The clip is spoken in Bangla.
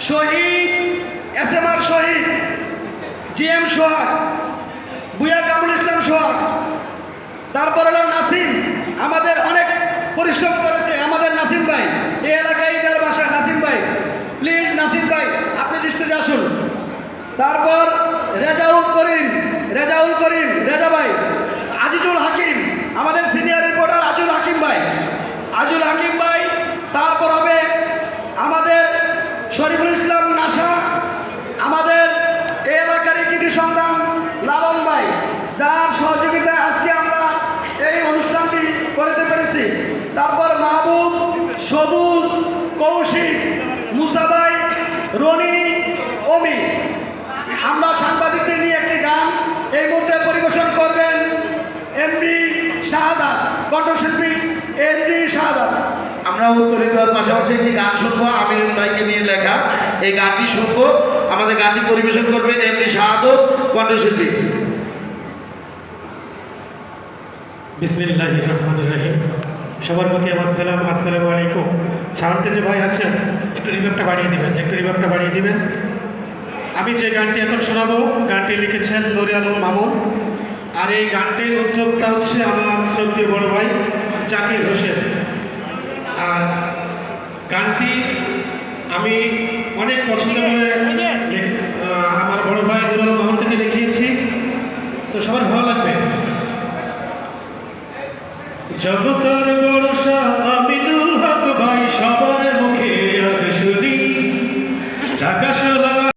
শহীদ SMR শহীদ GM সোহাগ, বুয়া কামরুল ইসলাম সোহাগ, তারপর হলো নাসিম, আমাদের অনেক পরিশ্রম করেছে আমাদের নাসিম ভাই, এই এলাকায় তার বাসা। নাসিম ভাই, প্লিজ নাসিম ভাই আপনি দৃষ্টিতে আসুন। তারপর রেজাউল করিম, রেজা ভাই, আজিজুল হাকিম, আমাদের সিনিয়র রিপোর্টার আজিজুল হাকিম ভাই, তারপর হবে আমাদের শরীফুল ইসলাম নাসা, আমাদের এই এলাকার কৃতি সন্তান লালন ভাই, যার সহযোগিতায় আজকে আমরা এই অনুষ্ঠানটি করতে পেরেছি। তারপর মাহবুব, সবুজ, কৌশিক, মুসাভাই, রনি, অমি। আমরা সাংবাদিকদের নিয়ে একটি গান এই মুহূর্তে পরিবেশন করবেন এমডি শাহাদাত, কণ্ঠশিল্পী এমডি শাহাদাত। আমরা উত্তরে দেওয়ার পাশাপাশি একটি গান শুনবো, আমিনুল ভাইকে নিয়ে লেখা এই গানটি শুনবো। আমাদের গানটি পরিবেশন করবে এমডি শাহাদাত, কণ্ঠশিল্পী। বিসমিল্লাহির রহমানির রহিম। সবার প্রতি আমার সালাম, আসসালামু আলাইকুম। সাউন্ডে যে ভাই আছেন একটু রিভার্বটা বাড়িয়ে দিবেন। আমি যে গানটি এখন শোনাবো, গানটি লিখেছেন নুরে আলম মামুন, আর এই গানটির উদ্যোক্তা হচ্ছে আমার শ্রদ্ধেয় বড় ভাই জাকির হোসেন। আর গানটি আমি অনেক পছন্দ করে আমার বড় ভাই নুরে আলম মামুন থেকে লিখিয়েছি, তো সবার ভালো লাগবে। জগতের বড় শাহ আমিনু